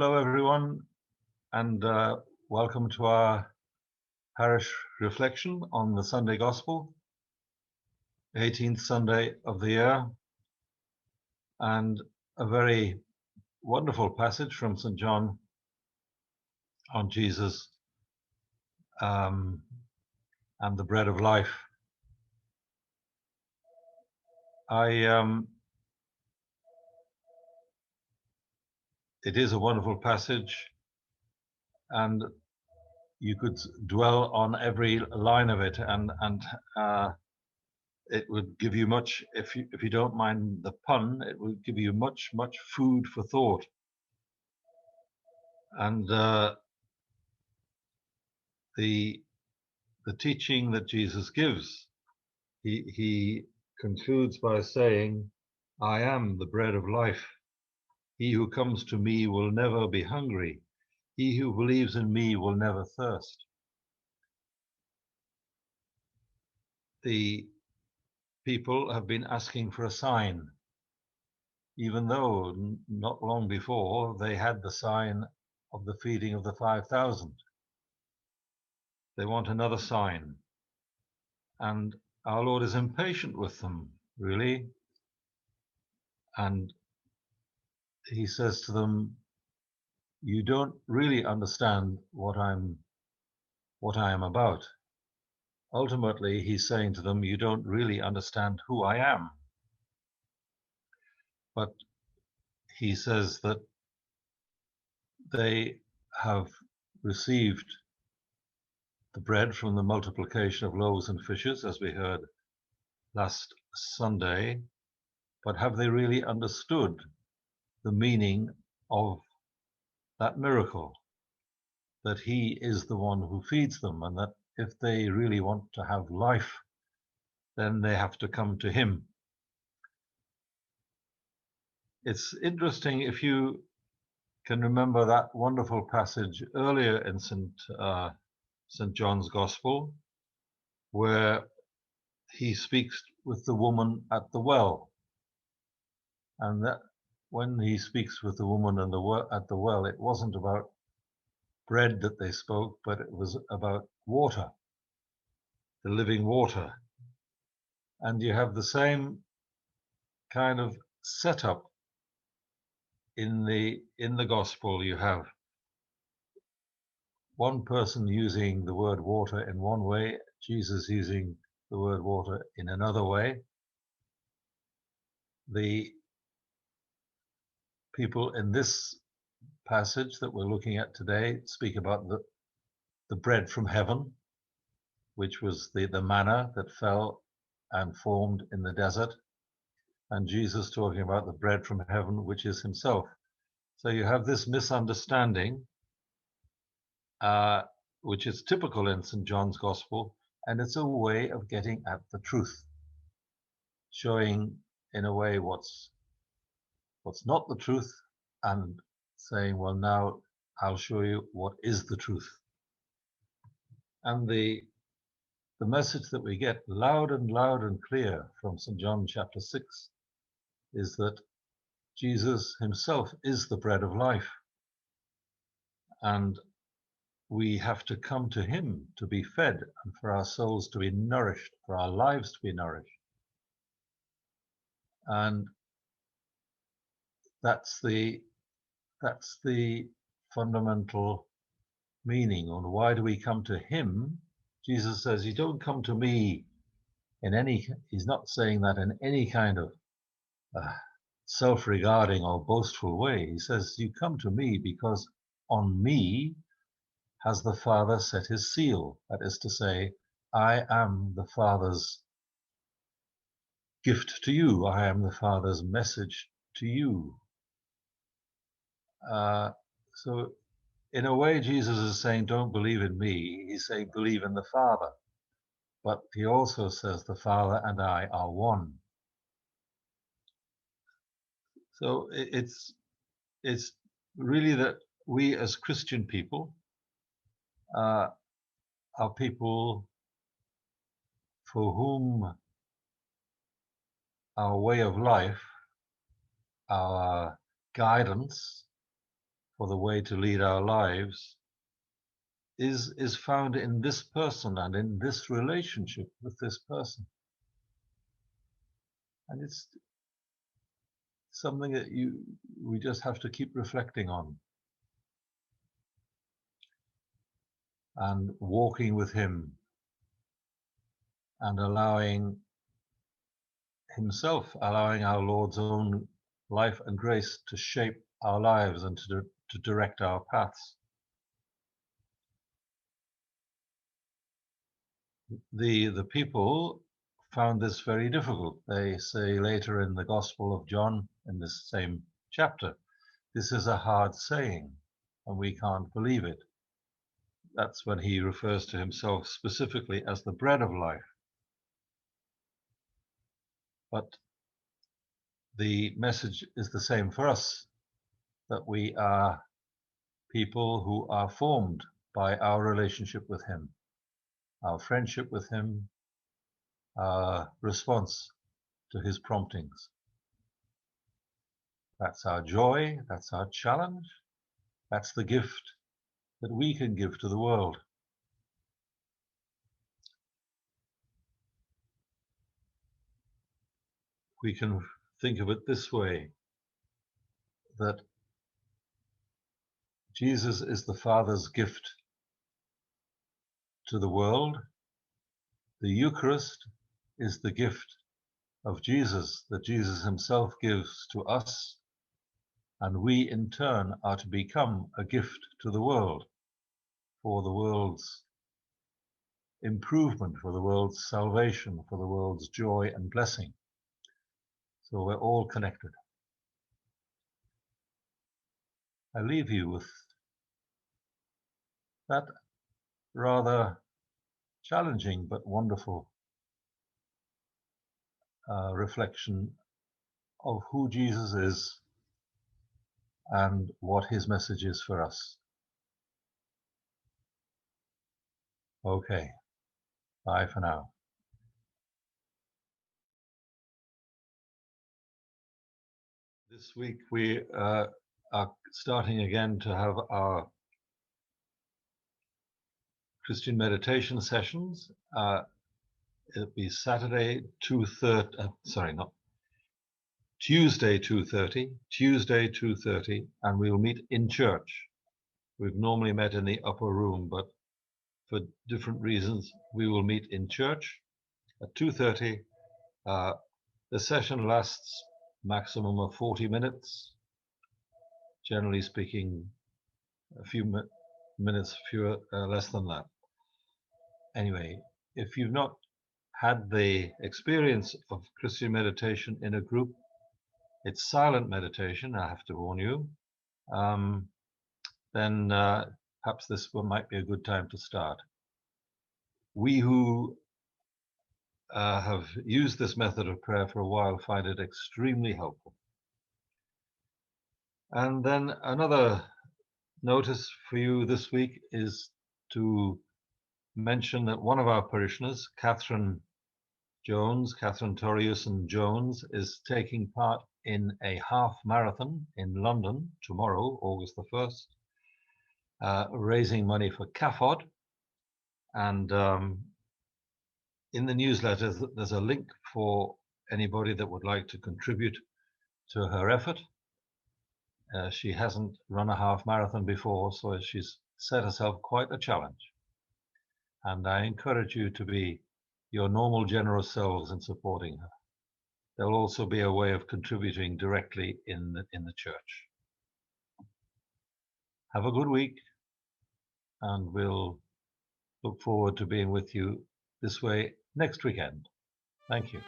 Hello, everyone, and welcome to our parish reflection on the Sunday Gospel, 18th Sunday of the year, and a very wonderful passage from St. John on Jesus and the bread of life. It is a wonderful passage, and you could dwell on every line of it, and it would give you much, if you don't mind the pun, it would give you much food for thought. And the teaching that Jesus gives, he concludes by saying, "I am the bread of life. He who comes to me will never be hungry. He who believes in me will never thirst." The people have been asking for a sign, even though not long before they had the sign of the feeding of the 5,000. They want another sign. And our Lord is impatient with them, really. And he says to them, you don't really understand what I am about. Ultimately, he's saying to them, you don't really understand who I am. But he says that they have received the bread from the multiplication of loaves and fishes, as we heard last Sunday, but have they really understood the meaning of that miracle, that he is the one who feeds them, and that if they really want to have life, then they have to come to him? It's interesting, if you can remember that wonderful passage earlier in St. John's Gospel, where he speaks with the woman at the well, and that when he speaks with the woman at the well, it wasn't about bread that they spoke, but it was about water, the living water. And you have the same kind of setup in the gospel. You have one person using the word water in one way, Jesus using the word water in another way. The people in this passage that we're looking at today speak about the bread from heaven, which was the manna that fell and formed in the desert, and Jesus talking about the bread from heaven, which is himself. So you have this misunderstanding, which is typical in St. John's Gospel, and it's a way of getting at the truth, showing in a way what's not the truth, and saying, well, now I'll show you what is the truth. And the message that we get loud and clear from St. John chapter 6 is that Jesus himself is the bread of life, and we have to come to him to be fed and for our souls to be nourished, for our lives to be nourished. And that's the fundamental meaning. And why do we come to him? Jesus says, you don't come to me he's not saying that in any kind of self-regarding or boastful way. He says, you come to me because on me has the Father set his seal. That is to say, I am the Father's gift to you. I am the Father's message to you. So in a way, Jesus is saying, don't believe in me. He's saying, believe in the Father. But he also says, the Father and I are one. So it's really that we as Christian people are people for whom our way of life, our guidance, for the way to lead our lives is found in this person and in this relationship with this person. And it's something that we just have to keep reflecting on and walking with him and allowing our Lord's own life and grace to shape our lives and to direct our paths. The people found this very difficult. They say later in the Gospel of John, in this same chapter, this is a hard saying, and we can't believe it. That's when he refers to himself specifically as the bread of life. But the message is the same for us, that we are people who are formed by our relationship with him, our friendship with him, our response to his promptings. That's our joy, that's our challenge, that's the gift that we can give to the world. We can think of it this way, that Jesus is the Father's gift to the world. The Eucharist is the gift of Jesus that Jesus himself gives to us, and we in turn are to become a gift to the world for the world's improvement, for the world's salvation, for the world's joy and blessing. So we're all connected. I leave you with that rather challenging but wonderful reflection of who Jesus is and what his message is for us. Okay, bye for now. This week we are starting again to have our Christian meditation sessions. It'll be Tuesday 2:30, and we'll meet in church. We've normally met in the upper room, but for different reasons, we will meet in church at 2:30. The session lasts maximum of 40 minutes. Generally speaking, a few minutes, less than that. Anyway, if you've not had the experience of Christian meditation in a group, it's silent meditation, I have to warn you, then perhaps this might be a good time to start. We who have used this method of prayer for a while find it extremely helpful. And then another notice for you this week is to mention that one of our parishioners, Catherine Toriuson Jones, is taking part in a half marathon in London tomorrow, August the 1st, raising money for CAFOD. And in the newsletter, there's a link for anybody that would like to contribute to her effort. She hasn't run a half marathon before, so she's set herself quite a challenge. And I encourage you to be your normal generous selves in supporting her. There'll also be a way of contributing directly in the church. Have a good week, and we'll look forward to being with you this way next weekend. Thank you.